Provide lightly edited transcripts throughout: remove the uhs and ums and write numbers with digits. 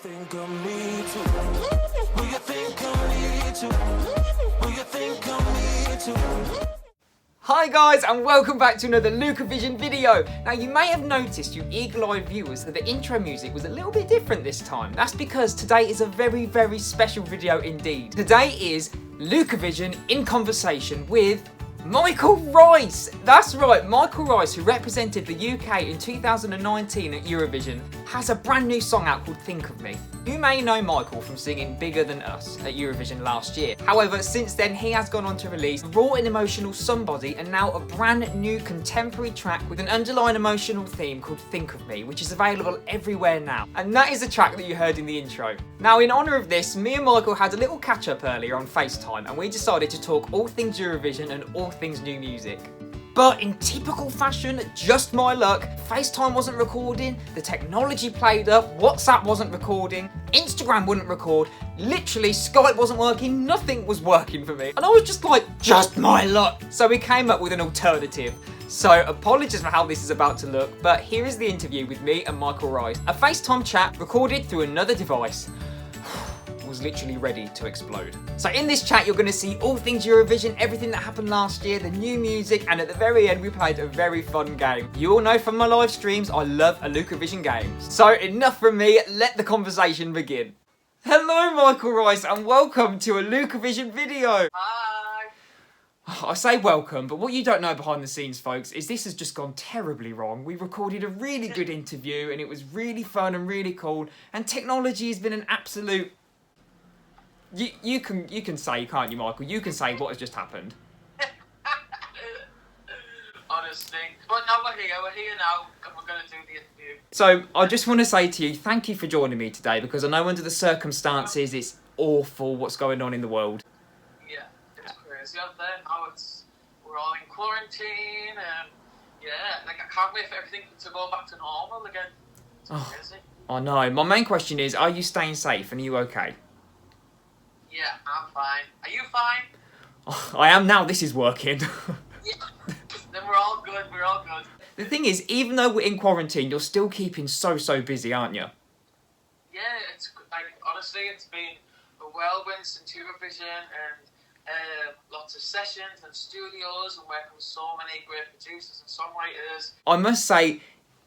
think of me too? Will you think of me too? Will you think of me too? Hi guys, and welcome back to another Lukeovision video. Now you may have noticed, you eagle-eyed viewers, that the intro music was a little bit different this time. That's because today is a very, very special video indeed. Today is Lukeovision in conversation with Michael Rice. That's right, Michael Rice, who represented the UK in 2019 at Eurovision, has a brand new song out called Think of Me. You may know Michael from singing Bigger Than Us at Eurovision last year. However, since then he has gone on to release Raw and Emotional Somebody, and now a brand new contemporary track with an underlying emotional theme called Think of Me, which is available everywhere now. And that is the track that you heard in the intro. Now, in honour of this, me and Michael had a little catch up earlier on FaceTime, and we decided to talk all things Eurovision and all things new music. But in typical fashion, just my luck, FaceTime wasn't recording, the technology played up, WhatsApp wasn't recording, Instagram wouldn't record, literally Skype wasn't working, nothing was working for me. And I was just like, just my luck. So we came up with an alternative. So apologies for how this is about to look, but here is the interview with me and Michael Rice. A FaceTime chat recorded through another device. Was literally ready to explode. So in this chat you're going to see all things Eurovision, everything that happened last year, the new music, and at the very end we played a very fun game. You all know from my live streams I love a Lukeovision game. So enough from me, let the conversation begin. Hello Michael Rice and welcome to a Lukeovision video. Hi. I say welcome, but what you don't know behind the scenes, folks, is this has just gone terribly wrong. We recorded a really good interview and it was really fun and really cool, and technology has been an absolute... You can say, can't you, Michael? You can say what has just happened. Honestly. But now we're here now, and we're going to do the interview. So, I just want to say to you, thank you for joining me today, because I know under the circumstances it's awful what's going on in the world. Yeah, it's crazy out there now. We're all in quarantine, and yeah, like I can't wait for everything to go back to normal again. It's crazy. I know. My main question is, are you staying safe and are you okay? Yeah, I'm fine. Are you fine? Oh, I am now, this is working. Yeah. Then we're all good, The thing is, even though we're in quarantine, you're still keeping so busy, aren't you? Yeah, it's like, honestly, it's been a whirlwind since Eurovision, and lots of sessions and studios, and working with so many great producers and songwriters. I must say,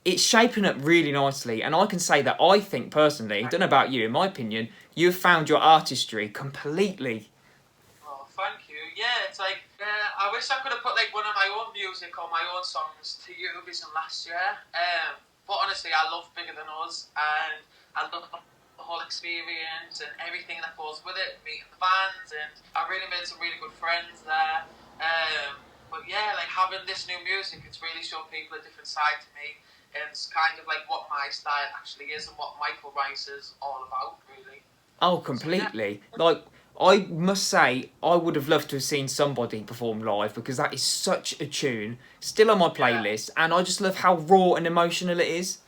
it's shaping up really nicely, and I can say that I think personally, I don't know about you, in my opinion, you've found your artistry completely. Oh, thank you. Yeah, it's like, I wish I could have put like one of my own music or my own songs to Eurovision last year. But honestly, I love Bigger Than Us, and I love the whole experience and everything that goes with it, meeting the fans, and I really made some really good friends there. But yeah, like having this new music, it's really shown people a different side to me. And it's kind of like what my style actually is and what Michael Rice is all about, really. Oh, completely. So, yeah. Like, I must say, I would have loved to have seen Somebody perform live, because that is such a tune, still on my playlist, and I just love how raw and emotional it is.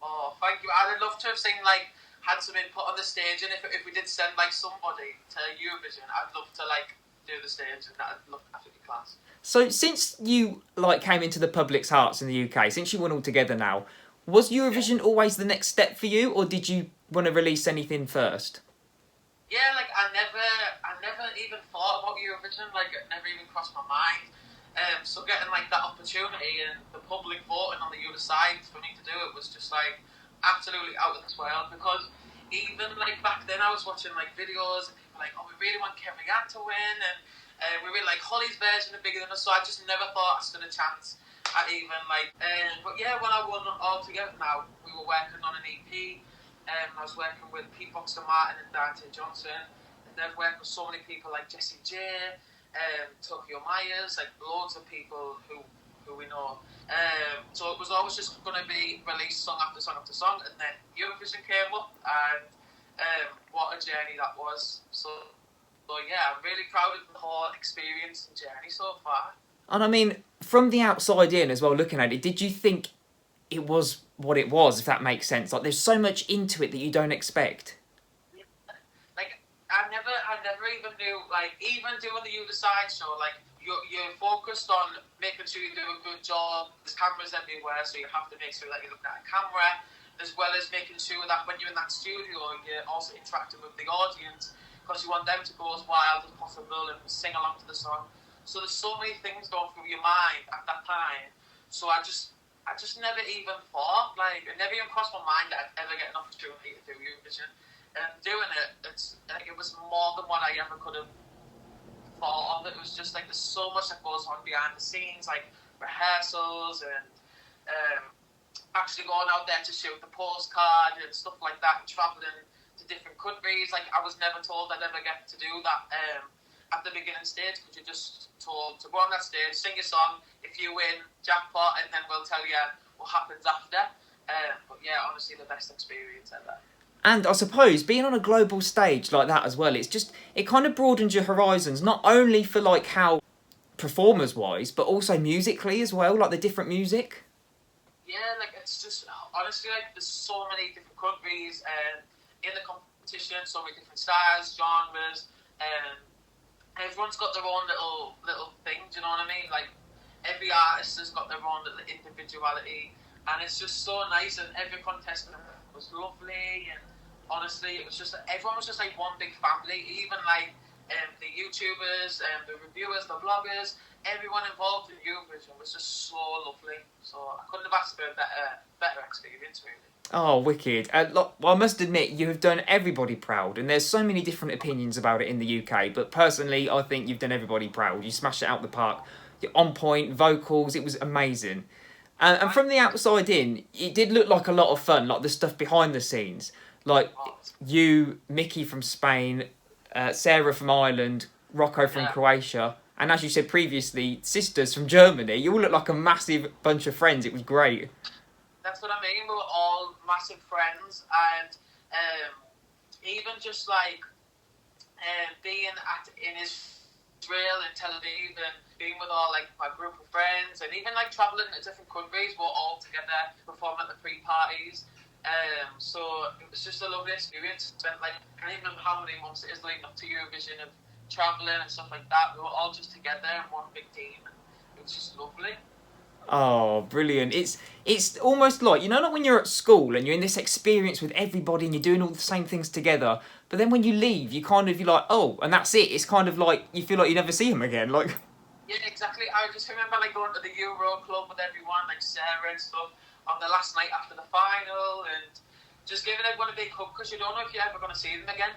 Oh, thank you. I'd love to have seen, like, had some input on the stage, and if we did send, like, somebody to Eurovision, I'd love to, like, do the stage, and that'd look absolutely class. So, since you, like, came into the public's hearts in the UK, since you went all together now, was Eurovision always the next step for you, or did you want to release anything first? Yeah, like, I never even thought about Eurovision, like, it never even crossed my mind. So getting, like, that opportunity and the public voting on the other side for me to do it was just, like, absolutely out of this world, because even, like, back then I was watching, like, videos, and people were like, oh, we really want Kevin Ann to win, and we really like Holly's version of Bigger Than Us, so I just never thought I stood a chance at even, like, but yeah, when I won all together now, we were working on an EP, I was working with Pete Foxton Martin and Dante Johnson, and they've worked with so many people like Jessie J, Tokyo Myers, like loads of people who we know. So it was always just going to be released song after song after song, and then Eurovision came up, and what a journey that was. So yeah, I'm really proud of the whole experience and journey so far. And I mean, from the outside in as well, looking at it, did you think it was what it was, if that makes sense? Like, there's so much into it that you don't expect. Like, I never even knew, like, even doing the Other Side show, like, you're focused on making sure you do a good job. There's cameras everywhere, so you have to make sure that you're looking at a camera. as well as making sure that when you're in that studio, you're also interacting with the audience, because you want them to go as wild as possible and sing along to the song. So there's so many things going through your mind at that time. So I just never even thought, like, it never even crossed my mind that I'd ever get an opportunity to do Eurovision. And doing it, it was more than what I ever could have thought of. It was just like, there's so much that goes on behind the scenes, like rehearsals and actually going out there to shoot the postcard and stuff like that, and travelling to different countries. Like, I was never told I'd ever get to do that at the beginning stage, because you're just told to go on that stage, sing your song, if you win, jackpot, and then we'll tell you what happens after. But yeah, honestly, the best experience ever. And I suppose being on a global stage like that as well, it kind of broadens your horizons, not only for like how performers wise, but also musically as well, like the different music. Yeah, like, it's just, honestly, like, there's so many different countries in the competition, so many different styles, genres, everyone's got their own little thing, do you know what I mean? Like, every artist has got their own little individuality, and it's just so nice, and every contestant was lovely, and honestly, it was just, everyone was just like one big family, even like the YouTubers, the reviewers, the vloggers, everyone involved in Eurovision was just so lovely. So I couldn't have asked for a better experience, really. Oh, wicked. Well, I must admit, you have done everybody proud, and there's so many different opinions about it in the UK, but personally, I think you've done everybody proud. You smashed it out the park. You're on point, vocals, it was amazing. And from the outside in, it did look like a lot of fun, like the stuff behind the scenes. Like you, Mickey from Spain, Sarah from Ireland, Rocco from Croatia, and as you said previously, sisters from Germany. You all look like a massive bunch of friends. It was great. That's what I mean. We were all massive friends, and even just like being in Israel and Tel Aviv, and being with all like my group of friends, and even like traveling to different countries, we're all together performing at the pre-parties. So it was just a lovely experience. Spent like, I can't even remember how many months it is leading up to Eurovision, of traveling and stuff like that. We were all just together in one big team, and it was just lovely. Oh, brilliant. It's almost like, you know, like when you're at school and you're in this experience with everybody and you're doing all the same things together, but then when you leave, you're like, oh, and that's it. It's kind of like, you feel like you never see them again. Like, yeah, exactly. I just remember like going to the Euro Club with everyone, like Sarah and stuff, on the last night after the final, and just giving everyone a big hug, because you don't know if you're ever going to see them again.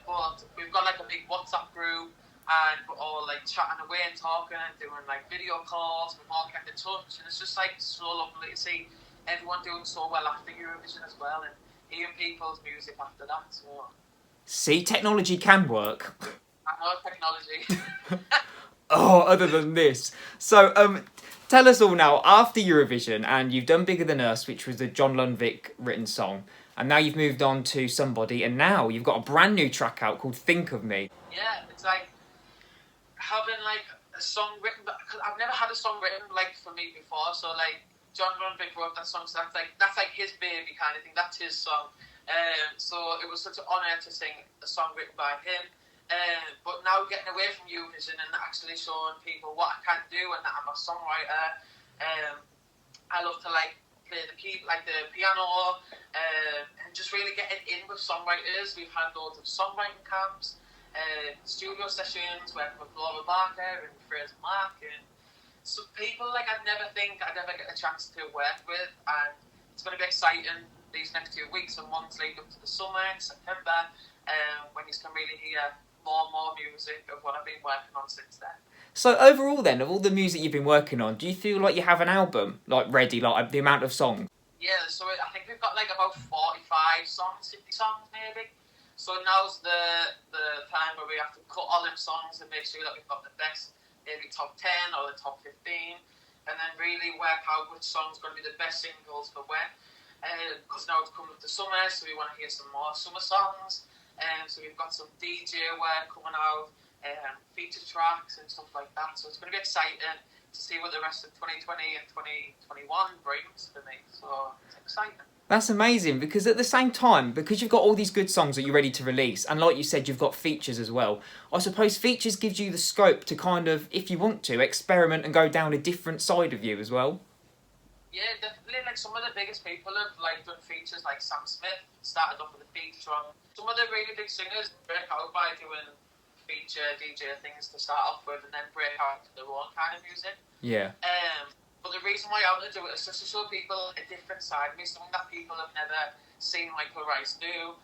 But we've got like a big WhatsApp group, and we're all like chatting away and talking and doing like video calls. We've all kept in touch, and it's just like so lovely to see everyone doing so well after Eurovision as well, and hearing people's music after that. So see, technology can work. I know technology. Oh, other than this. So, tell us all now, after Eurovision, and you've done Bigger Than Us, which was the John Lundvik written song, and now you've moved on to Somebody, and now you've got a brand new track out called Think of Me. Yeah, it's like having like a song written, because I've never had a song written like for me before. So like John Lundvik wrote that song, so that's like his baby kind of thing. That's his song. So it was such an honour to sing a song written by him. But now getting away from Eurovision and actually showing people what I can do, and that I'm a songwriter. I love to like play the key, like the piano, and just really getting in with songwriters. We've had loads of songwriting camps, studio sessions working with Laura Barker and Fraser Mark, and some people like I'd never think I'd ever get a chance to work with, and it's going to be exciting these next 2 weeks and months leading up to the summer in September, when you can really hear more and more music of what I've been working on since then. So overall then, of all the music you've been working on, do you feel like you have an album like ready, like the amount of songs? Yeah, so I think we've got like about 45 songs, 50 songs maybe. So now's the time where we have to cut all them songs and make sure that we've got the best, maybe top 10 or the top 15, and then really work out which song's going to be the best singles for when. Because now it's coming up to summer, so we want to hear some more summer songs. So we've got some DJ work coming out, feature tracks and stuff like that. So it's going to be exciting to see what the rest of 2020 and 2021 brings for me. So it's exciting. That's amazing, because at the same time, because you've got all these good songs that you're ready to release, and like you said, you've got features as well, I suppose features gives you the scope to kind of, if you want to, experiment and go down a different side of you as well. Yeah, definitely. Like some of the biggest people have like done features. Like Sam Smith started off with a feature on. Some of the really big singers break out by doing feature DJ things to start off with, and then break out to their own kind of music. Yeah. But the reason why I want to do it is just to show people a different side of me, something that people have never seen Michael Rice do.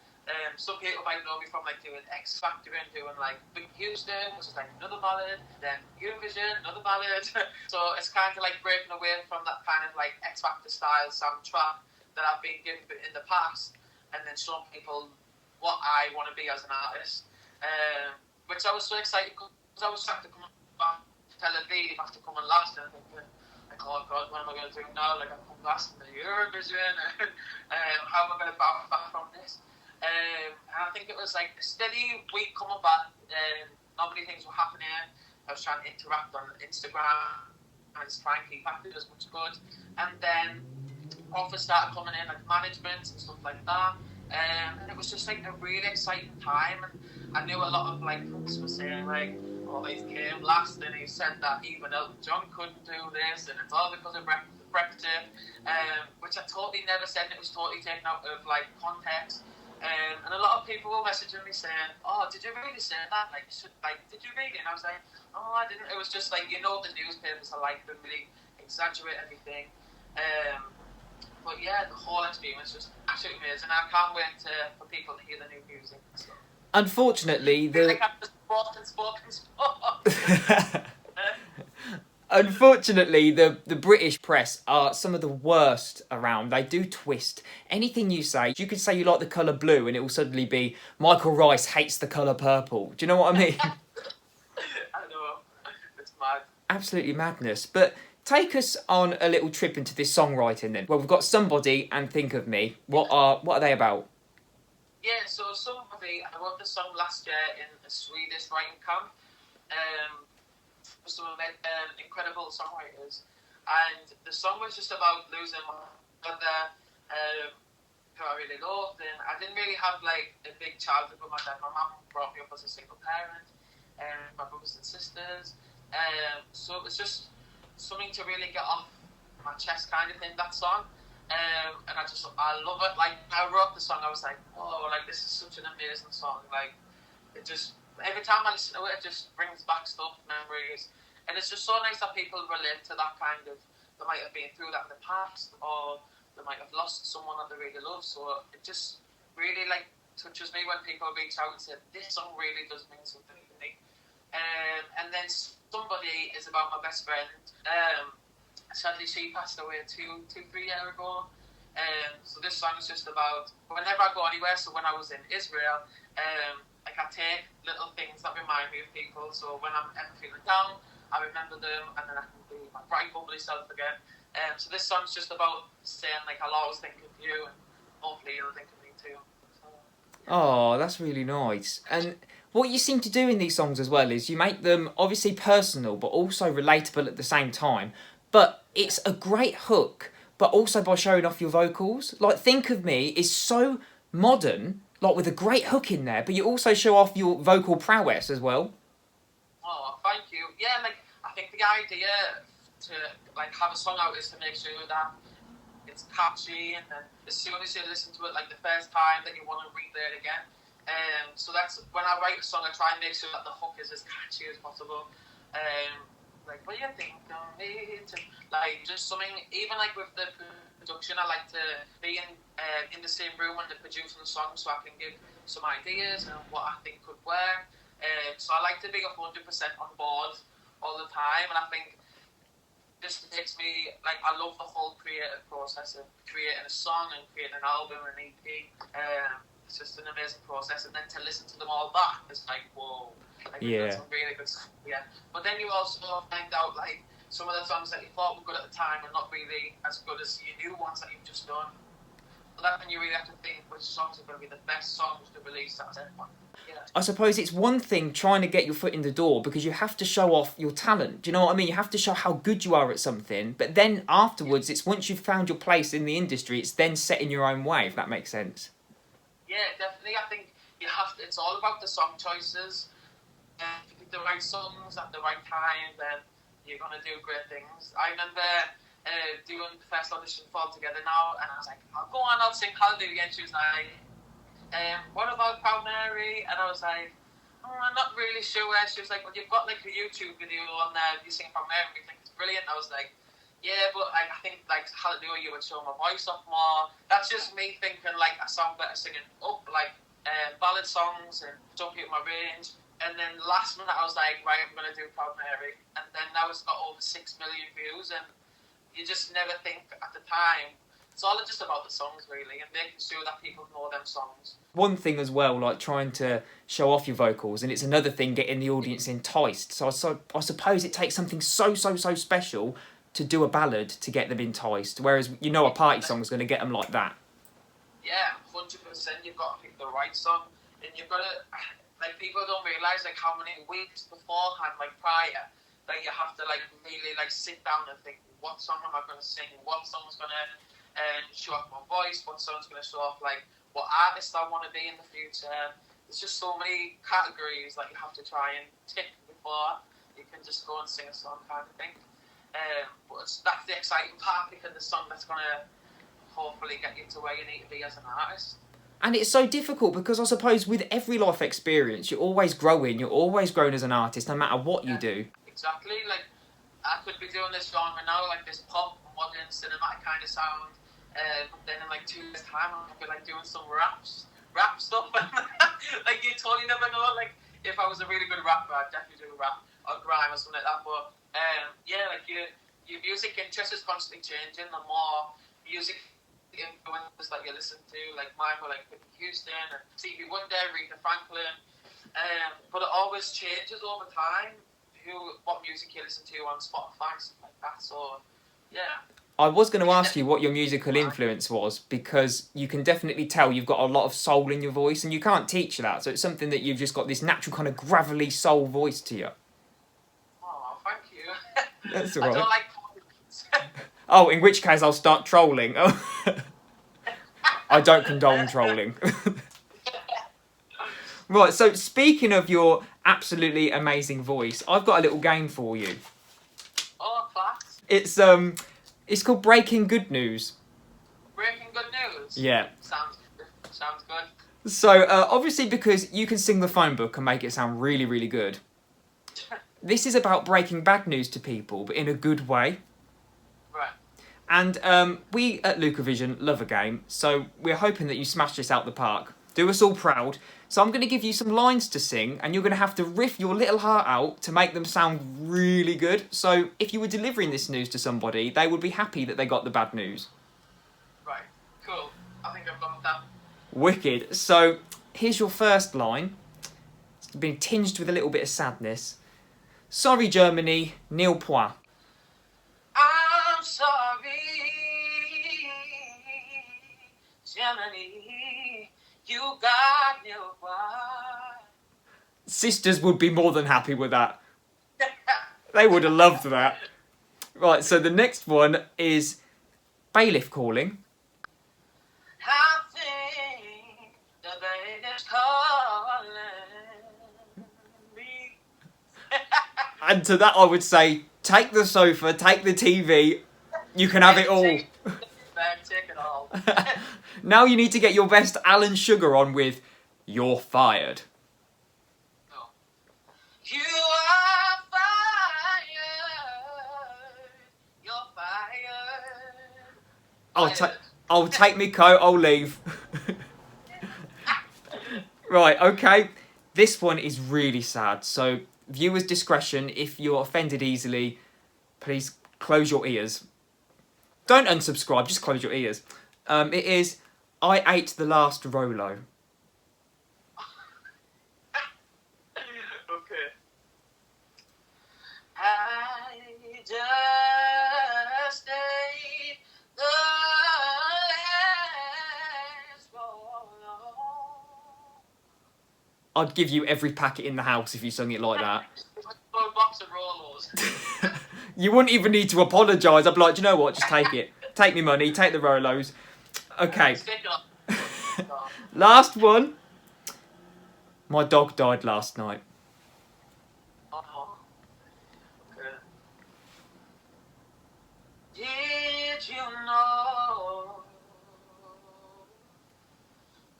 Some people might know me from like doing X Factor and doing like Big Houston, which is like another ballad, then Eurovision, another ballad. So it's kind of like breaking away from that kind of like X Factor style soundtrack that I've been given in the past, and then showing people what I want to be as an artist. Which I was so excited because I was trying to come back, tell a lead after coming last, and I think, like, oh God, what am I going to do now? Like, I've come last in the Eurovision, how am I going to bounce back from this? And I think it was like a steady week coming back, not many things were happening. I was trying to interact on Instagram and just try and keep active as much as good. And then offers started coming in, like management and stuff like that. And it was just like a really exciting time. And I knew a lot of like folks were saying like, oh, he came last and he said that even Elton John couldn't do this and it's all because of Brexit, which I totally never said, and it was totally taken out of like context. And a lot of people were messaging me saying, oh, did you really say that? Like, did you read it? And I was like, oh, I didn't. It was just like, you know, the newspapers are like to really exaggerate everything. But yeah, the whole experience was just absolutely amazing. I can't wait for people to hear the new music and stuff. Unfortunately, the... Like I'm just sport. Unfortunately, the British press are some of the worst around. They do twist anything you say. You could say you like the colour blue and it will suddenly be Michael Rice hates the colour purple. Do you know what I mean? I know. It's mad. Absolutely madness. But take us on a little trip into this songwriting then. Well, we've got Somebody and Think of Me. What are they about? Yeah, so Somebody, I wrote the song last year in a Swedish writing camp. Some incredible songwriters, and the song was just about losing my mother, who I really loved, and I didn't really have like a big childhood with my dad. My mum brought me up as a single parent, and my brothers and sisters, so it was just something to really get off my chest kind of thing, that song. And I love it. Like, I wrote the song, I was like, oh, like this is such an amazing song. Like, it just, every time I listen to it, it just brings back stuff, memories. And it's just so nice that people relate to that kind of, they might have been through that in the past, or they might have lost someone that they really love. So it just really like touches me when people reach out and say, this song really does mean something to me. And then Somebody is about my best friend. Sadly, she passed away 2-3 years ago. So this song is just about whenever I go anywhere. So when I was in Israel, like I take little things that remind me of people. So when I'm ever feeling down, I remember them, and then I can be my bright, bubbly self again. So this song's just about saying like I'll always think of you, and hopefully you'll think of me too. So, yeah. Oh, that's really nice. And what you seem to do in these songs as well is you make them obviously personal, but also relatable at the same time. But it's a great hook, but also by showing off your vocals. Like, Think of Me is so modern, like with a great hook in there, but you also show off your vocal prowess as well. Oh, thank you. Yeah, like I think the idea to like have a song out is to make sure that it's catchy, and then as soon as you listen to it like the first time, then you want to replay it again. So that's when I write a song, I try and make sure that the hook is as catchy as possible. Like, what do you think of me? Like, just something, even like with the production, I like to be in the same room when they're producing the song, so I can give some ideas and what I think could work. So I like to be 100% on board all the time, and I think this makes me, like, I love the whole creative process of creating a song and creating an album and an EP. It's just an amazing process, and then to listen to them all back, it's like, whoa. Like, Yeah. some really good stuff, yeah. But then you also find out, like, some of the songs that you thought were good at the time are not really as good as your new ones that you've just done. So that's when you really have to think which songs are going to be the best songs to release at that point. Yeah. I suppose it's one thing trying to get your foot in the door because you have to show off your talent. Do you know what I mean? You have to show how good you are at something. But then afterwards, it's once you've found your place in the industry, it's then set in your own way, if that makes sense. Yeah, definitely. I think you have to, it's all about the song choices. If you pick the right songs at the right time, then you're going to do great things. I remember doing the first audition for Together Now, and I was like, I'll go on, I'll sing Hallelujah. And she was like, what about Proud Mary? And I was like, I'm not really sure. She was like, well, you've got like a YouTube video on there, you sing Proud Mary, and you think it's brilliant. I was like, yeah, but like, I think like Hallelujah would show my voice off more. That's just me thinking like I sound better singing up like ballad songs and don't hit my range. And then last minute I was like, right, I'm going to do Proud Mary. And then now it's got over 6 million views, and you just never think at the time. It's all just about the songs, really, and making sure that people know them songs. One thing as well, like trying to show off your vocals, and it's another thing getting the audience enticed. So I suppose it takes something so special to do a ballad to get them enticed, whereas you know a party song is going to get them like that. Yeah, 100%. You've got to pick the right song, and you've got to, like, people don't realise like how many weeks beforehand, like prior, that you have to like really like sit down and think, what song am I going to sing? What song's going to show off my voice? What song's going to show off like what artist I want to be in the future? There's just so many categories that you have to try and tick before you can just go and sing a song, kind of thing. But that's the exciting part, because the song that's going to hopefully get you to where you need to be as an artist. And it's so difficult because I suppose with every life experience, you're always growing as an artist, no matter what you do. Exactly. Like, I could be doing this genre now, like this pop, modern, cinematic kind of sound. Then in like 2 years' time, I'll be like doing some rap stuff. Like, you totally never know. Like, if I was a really good rapper, I'd definitely do rap or grime or something like that. But yeah, like your music interest is constantly changing. The more music influences that you listen to, like mine were like Whitney Houston and Stevie Wonder, Aretha Franklin. But it always changes over time. What music you listen to on Spotify, stuff like that. So yeah. I was going to ask you what your musical influence was, because you can definitely tell you've got a lot of soul in your voice, and you can't teach that. So it's something that you've just got this natural kind of gravelly soul voice to you. Oh, thank you. That's all right. I don't like compliments. Oh, in which case I'll start trolling. I don't condone trolling. Right, so speaking of your absolutely amazing voice, I've got a little game for you. Oh, class. It's called Breaking Good News. Breaking good news. Yeah. Sounds good. So, obviously because you can sing the phone book and make it sound really, really good, this is about breaking bad news to people, but in a good way. Right. And we at Lukeovision love a game, so we're hoping that you smash this out the park. Do us all proud. So I'm going to give you some lines to sing, and you're going to have to riff your little heart out to make them sound really good. So if you were delivering this news to somebody, they would be happy that they got the bad news. Right. Cool. I think I've got that. Wicked. So here's your first line. It's been tinged with a little bit of sadness. Sorry, Germany, nil point. I'm sorry, Germany, you got no one. Sisters would be more than happy with that. They would have loved that. Right, so the next one is bailiff calling. I think the bailiff's calling me. And to that I would say, take the sofa, take the TV, you can have it all. Take it all. Now you need to get your best Alan Sugar on with You're Fired. No. You are fired. You're fired. I'll take me coat, I'll leave. Right, okay. This one is really sad, so viewers' discretion. If you're offended easily, please close your ears. Don't unsubscribe, just close your ears. It is, I ate the last Rolo. Okay. I just ate the last Rolo. I'd give you every packet in the house if you sung it like that. A box of Rolos. You wouldn't even need to apologise. I'd be like, do you know what? Just take it. Take me money. Take the Rolos. Okay. Stick on. Last one. My dog died last night. Oh. Okay. did you know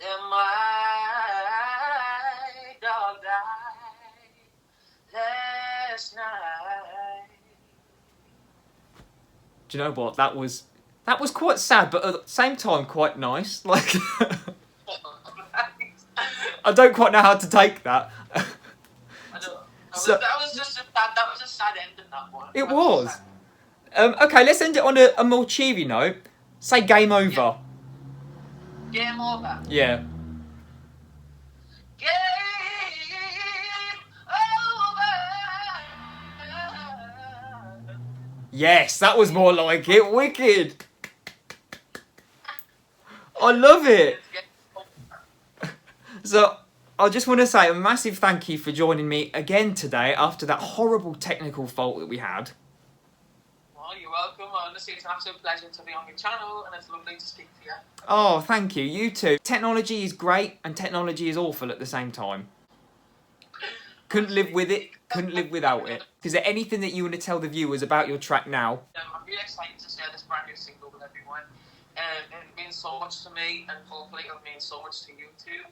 that my dog died last night? Do you know what? That was quite sad, but at the same time quite nice. Like, I don't quite know how to take that. That was a sad ending, that one. It was. Okay, let's end it on a more cheery note. Say game over. Game over. Yeah. Game over. Yes, that was more like it. Wicked. I love it. So, I just want to say a massive thank you for joining me again today after that horrible technical fault that we had. Well, you're welcome. Honestly, it's an absolute pleasure to be on your channel, and it's lovely to speak to you. Oh, thank you. You too. Technology is great, and technology is awful at the same time. Couldn't live with it, couldn't live without it. Is there anything that you want to tell the viewers about your track now? I'm really excited to share this brand new single with everyone. It means so much to me, and hopefully it'll mean so much to you too.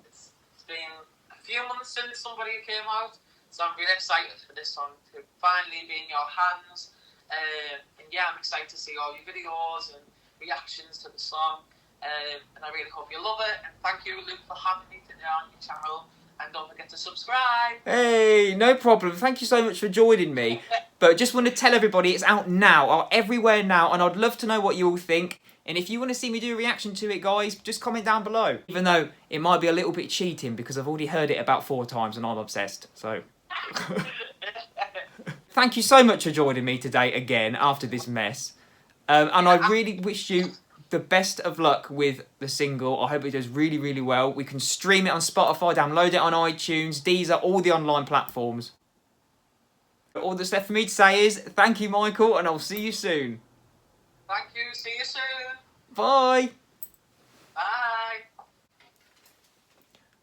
It's been a few months since somebody came out, so I'm really excited for this song to finally be in your hands. And yeah, I'm excited to see all your videos and reactions to the song. And I really hope you love it. And thank you, Luke, for having me today on your channel. And don't forget to subscribe. Hey, no problem. Thank you so much for joining me. But just want to tell everybody it's out now, out everywhere now, and I'd love to know what you all think. And if you want to see me do a reaction to it, guys, just comment down below. Even though it might be a little bit cheating because I've already heard it about 4 times and I'm obsessed. So, thank you so much for joining me today again after this mess. And I really wish you the best of luck with the single. I hope it does really, really well. We can stream it on Spotify, download it on iTunes, Deezer, all the online platforms. All that's left for me to say is thank you, Michael, and I'll see you soon. Thank you. See you soon. Bye. Bye.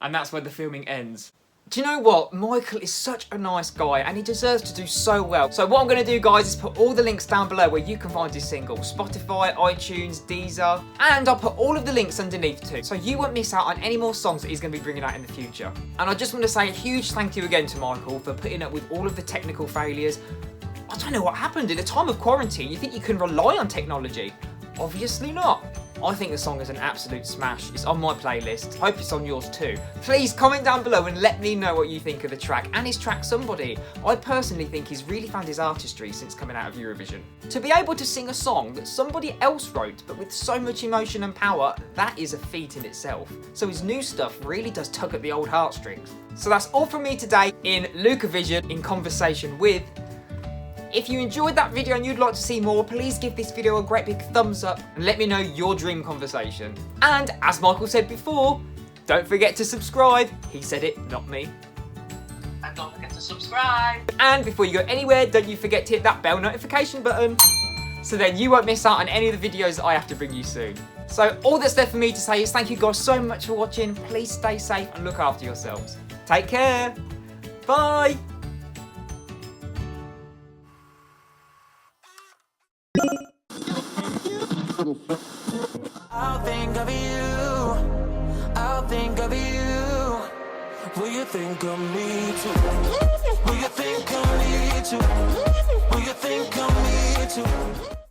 And that's where the filming ends. Do you know what? Michael is such a nice guy and he deserves to do so well. So what I'm going to do, guys, is put all the links down below where you can find his single. Spotify, iTunes, Deezer. And I'll put all of the links underneath too. So you won't miss out on any more songs that he's going to be bringing out in the future. And I just want to say a huge thank you again to Michael for putting up with all of the technical failures. I don't know what happened. In a time of quarantine, you think you can rely on technology? Obviously not. I think the song is an absolute smash. It's on my playlist. Hope it's on yours too. Please comment down below and let me know what you think of the track and his track Somebody. I personally think he's really found his artistry since coming out of Eurovision. To be able to sing a song that somebody else wrote but with so much emotion and power, that is a feat in itself. So his new stuff really does tug at the old heartstrings. So that's all from me today in Lukeovision in conversation with. If you enjoyed that video and you'd like to see more, please give this video a great big thumbs up and let me know your dream conversation. And as Michael said before, don't forget to subscribe. He said it, not me. And don't forget to subscribe. And before you go anywhere, don't you forget to hit that bell notification button so then you won't miss out on any of the videos that I have to bring you soon. So all that's left for me to say is thank you guys so much for watching. Please stay safe and look after yourselves. Take care. Bye. I'll think of you, I'll think of you. Will you think of me too? Will you think of me too? Will you think of me too?